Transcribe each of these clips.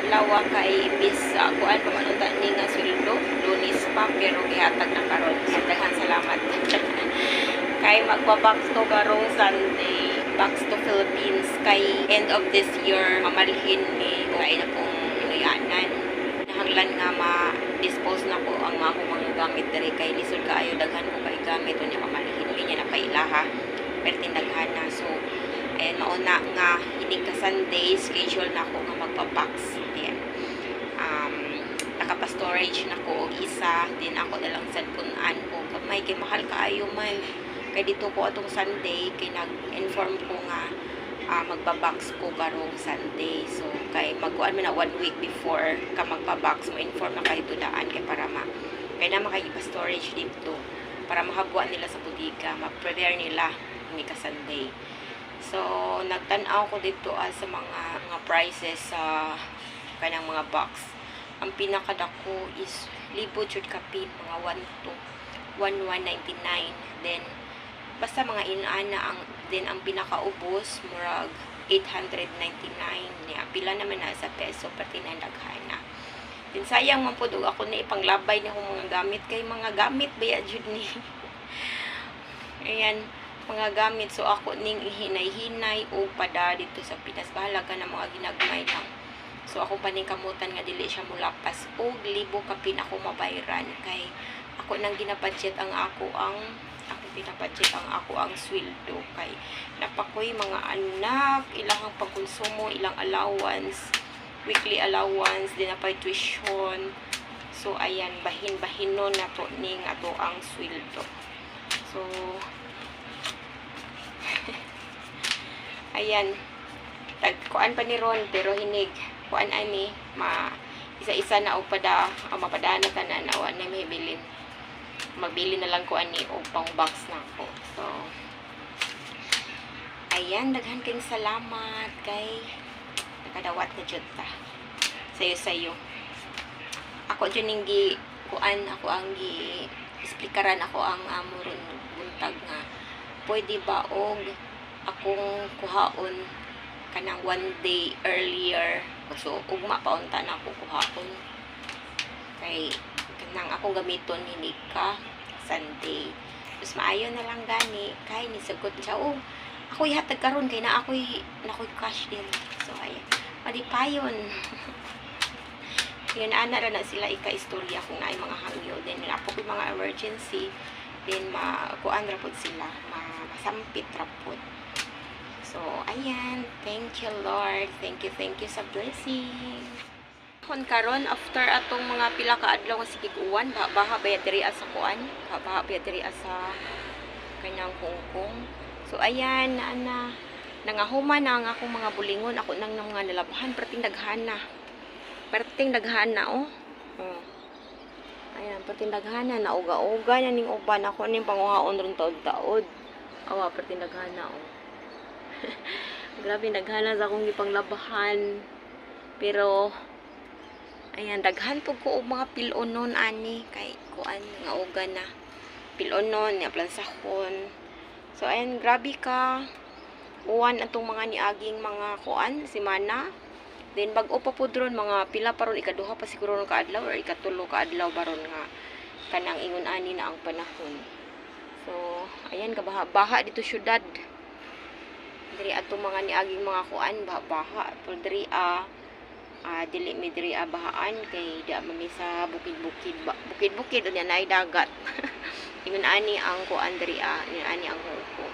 adlaw kay bis kuan pamanunta ni nga sweldo Lunes pa pero gihatag na karon. So daghang salamat. Kay magba-box to karong Sunday, box to Philippines kay end of this year mamalhin ni kay na pong inuyanan. Nahanglan nga ma-dispose na ko ang mga gamit diri kay lisod kaayo daghan ko kay gamit unya mamalhin niya na pailaha. Pertin daghan na so ayan, mauna nga, hindi ka Sunday, schedule na ako nga magpa-box. Ayan. Nakapa-storage na ko og isa, din ako dalang cellphone-an ko. May kay mahal kaayo may. Kay dito ko atong Sunday, kay nag-inform ko nga magpa-box ko karong Sunday. So, kay magkuan mo na 1 week before ka magpa-box, mo inform na kayo daan kay para kay na makagipa-storage dito para mahabuan nila sa bodega, ma-prepare nila hindi ka Sunday. So, nagtanaw ko dito sa mga prices sa kanang mga box. Ang pinakadako is libo jud kapin, mga 1 to 1199. Then, basta mga inaana ang pinakaubos, murag 899. Niya, pila naman na sa peso, pati na daghana. Then, sayang man po ako na ipanglabay na akong mga gamit. Kay mga gamit baya jud ni. Ayan. Mga gamit, so ako ning ihinay-hinay o pada dito sa Pinas, bahala ka na mga ginagmay lang. So ako pa ning kamutan nga dili siya mulapas og libo kapin ako mabayran kay ako nang ginabudget ang ako ang sweldo kay napakoy mga anak, ilang pagkonsumo, ilang allowance, weekly allowance, din na tuition. So ayan, bahin-bahinon na to ning ato ang sweldo. So ayan, kuan pa ni Ron pero hinig kuan ani isa-isa na og mapadaan na tanan awan na mahibilin magbili na lang ko ani og pang box na ko. So ayan, daghan kayong salamat kay nakadawat na jud ta sayo ako jud ning kuan ako ang explikaran ako ang amuron buntag nga pwede ba og akong kuhaon kanang 1 day earlier. So, ugma paunta na ako kuhaon. Kay, kanang akong gamiton hindi ka Sunday. Tapos, maayo na lang gani. Kay, nisagot siya, ako ihatag karon kay na ako'y cash din. So, ayan. Madipayon. Yun, ana na sila ika-istorya kung naay mga hangyo. Then, napo ko mga emergency. Then, kuan rapod sila. Masampit rapod. So, ayan. Thank you, Lord. Thank you sa blessing. Karon after atong mga pila ka adlaw nga sige uwan, baha bayad diri sa kuan, baha bayad diri sa kanyang kungkong. So, ayan, nangahuman na ang akong mga bulingon. Ako nang mga nalabahan, perting daghana. Oh. Ayan, perting daghana. Nauga-uga na ning uban. Ako ning panguhaon ron taod-taod. Awa, perting daghana, oh. Grabe, naghana sa akong ipanglabahan. Pero, ayan, daghan po ko mga pilonon ani. Kay, kuan, nga uga na. Pilonon, nga plansahon. So, ayan, grabe ka. Uwan atong mga niaging mga kuan, simana. Then, bago pa po dron, mga pila paron, ikaduha pa siguro ng kaadlaw or ikatulo kaadlaw baron nga kanang ingon ani na ang panahon. So, ayan, kabaha dito syudad. Diri ato mga niaging mga kuan baha pero diri dili mi diri bahaan kay di man sa bukid-bukid unya nay dagat. Ingon ani ang kuan diri ingon ani ang huko.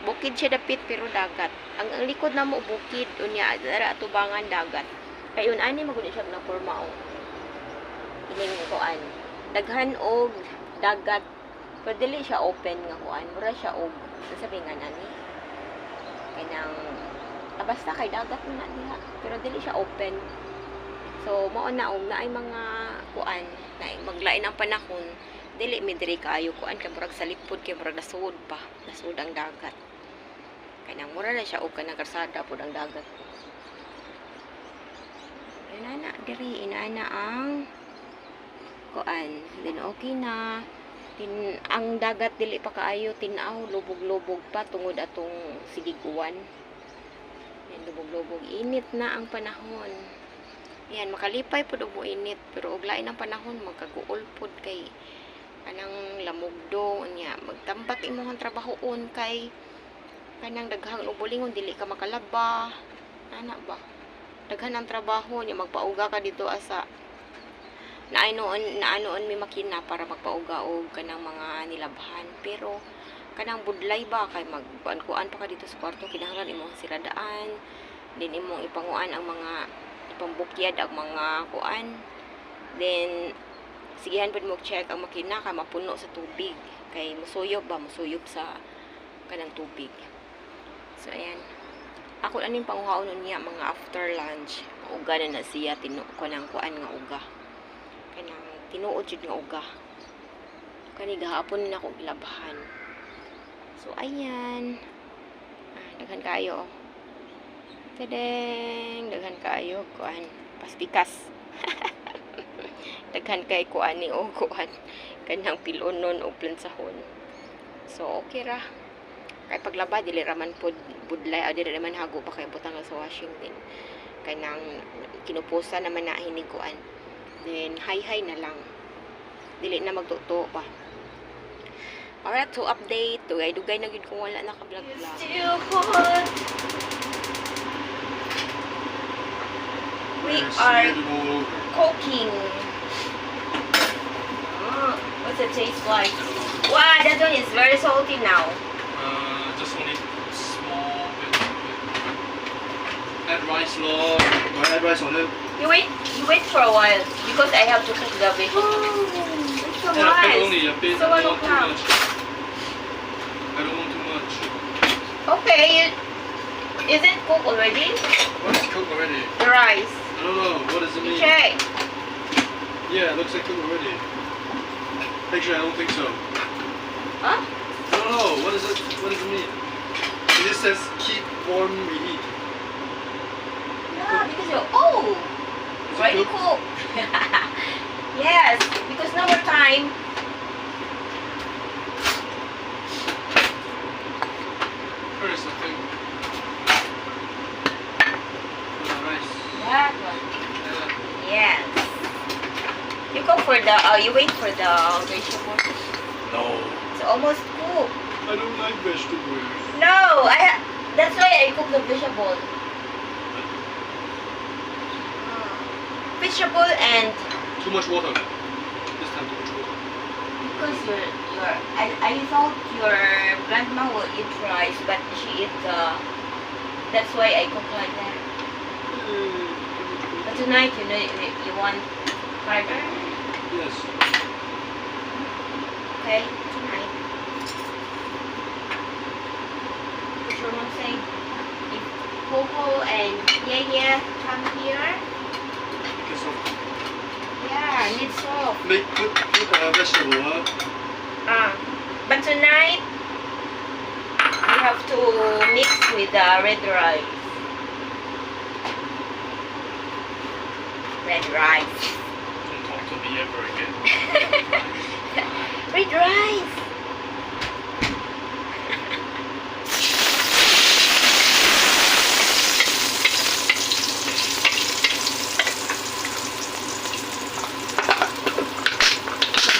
Bukid siya dapit pero dagat. Ang likod na mo bukid unya diri atubangan dagat. Kay un ani magud siya na porma o. Ining kuan daghan og dagat pero dili siya open nga kuan mura siya og sabi nga nani kanang basta kay dagat na diha pero dili siya open. So mao na ay mga kuan na maglain ang panahon dili mi diri kaayo kuan kay murag sa lipod kay murag nasud ang dagat kanang mura na siya og kanang karsada pud ang dagat. Inana diri inaana ang kuan then okay na din ang dagat dili pa kaayo tinaw lubog-lubog pa tungod atong sigiguan. Yan lubog-lubog init na ang panahon. Yan, makalipay po og init. Pero og lain ang panahon, magkaguol pod kay kanang lamugdo. Nya, magtambat imong trabahoon kay kanang daghang ubulingon, dili ka makalaba. Ana ba? Daghan ang trabaho niya, magpauga ka dito asa naanoon may makina para magpauga og kanang mga nilabhan. Pero kanang budlay ba kay magkuan pa ka dito sa kwarto, kinahanglan imong siradaan, din imong ipanguan ang mga ipambukyad ang mga kuan, then sigihan pud mo check ang makina kay mapuno sa tubig kay musuyop sa kanang tubig. So ayan, ako aning panguhaon niya mga after lunch, uga na siya kanang kuan nga uga, kanang tinuod jud nga uga kani gahapon na akong ilabhan. So ayan, daghan kayo. Tadeng, daghan kayo kuan pastikas. Daghan kay kuan ni o kuan kanang pilonon o plansahon. So okay ra. Kay paglaba dili raman pod budlay o dili raman hago pa kay butang sa washing din. Kanang kinupusa naman na hinig kuan. Then hay na lang. Dili na magtuto pa. Alright, to update, dugay na gud kung wala naka-vlog-vlog. We are cooking. What's it taste like? Wow, that one is very salty now. Just only small bit. Add rice, Lord. Add rice on it. You wait for a while because I have to cook the vegetable. It's so Yeah, a bit nice. only, a bit. So I don't want too now. much. I don't want too much. Okay, is it cooked already? What is cooked already? The rice. I don't know. What does it mean? Check. Yeah, it looks like cooked already. Actually, I don't think so. Huh? I don't know. What does it mean? It just says keep warm, reheat. Yeah, because you're Is it already cooked? cooked. Yes, because now we're time. First, I think. Rice. That one. Yeah. Yes. You cook for the you wait for the vegetable. No. It's almost cooked. I don't like vegetables. No, that's why I cook the vegetable. Vegetable and Too much water. This time too much water. because I thought your grandma will eat rice, but she eat that's why I cook like that. But tonight you want fiber? Yes. Okay, tonight. Because your mom saying if Coco and Yaya come here, Get some. yeah, need soap. Make put vegetable, huh? But tonight we have to mix with the red rice. Red rice. Don't talk to me ever again. Red rice.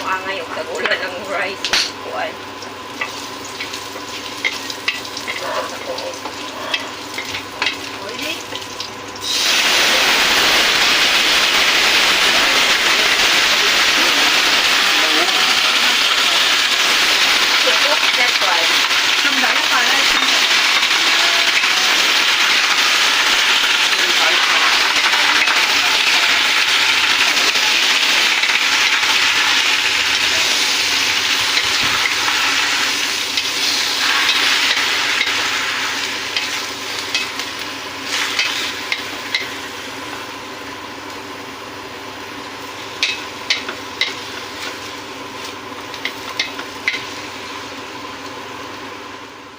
Maangay yung kagulan ng rice. Kuan. Ulit. That's why.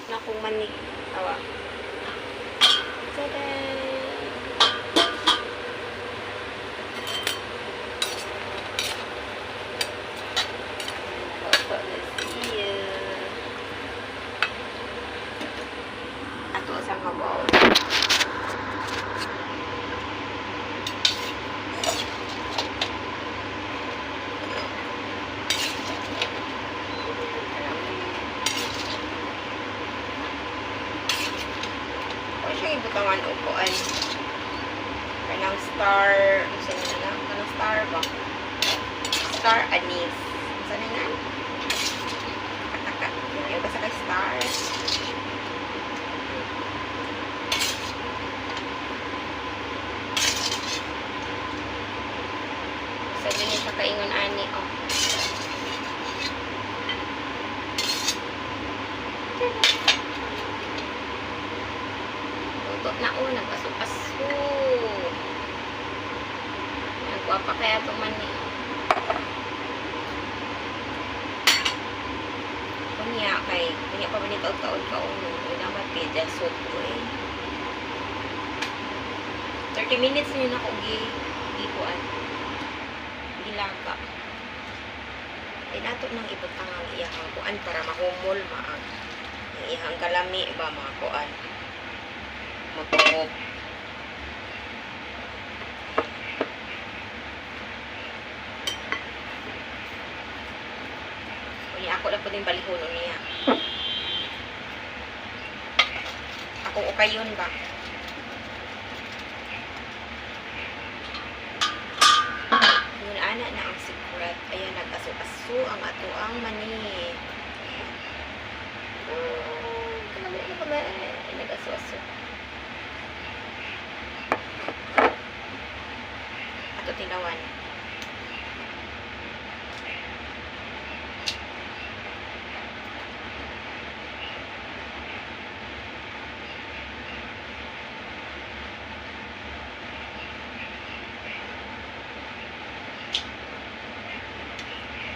Na kung manig. Awa. Tada! Ato sa kabaw. may butangan upuan. Kanang star, saan na lang? Kanang star ba? Star anise. Saan na lang? Kataka. Yung basta kay star. Sabi niya sa kaingon ani, oh. Tutok na o, nagpaso-paso. Nagwapa kaya itong mani. Kunya pa ba ni taon-taon ka uno. Yun naman, pidya, soup ko eh. 30 minutes na yun ako gikuan. Gilaga. Ay, nato nang ibutang ang iyahang kuan para mahumol maang. Ang iyahang kalami, ba mga kuan. Magpungog. Kunya ako na po din balihon niya. Ako ukayon ba? Ana na ang secret. Ayan, nag-aso-aso ang atoang mani. Kalami na kami. Nag-aso-aso. Ato tinawan.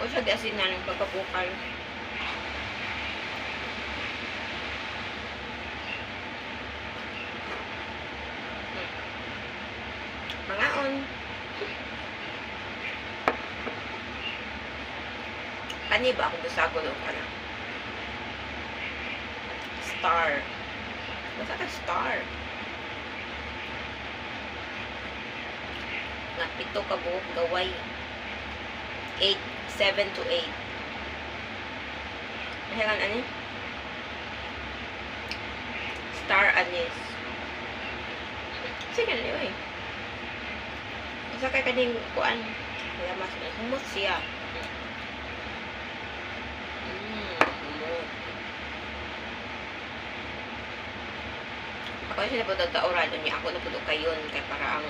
O siya di asin na ng pagkapukal. Mangaon. Kani ba ako busagol o kana? Star. Basta ka star. Nga pito ka buhok gaway. 7 to 8. Mahilan ano? Star anise. Sige na yun eh. Isa kay kaning kuan. Kaya mas humot siya. Humot. Ako siya na po tagkaurado niya. Ako na po kayon. Kaya para ang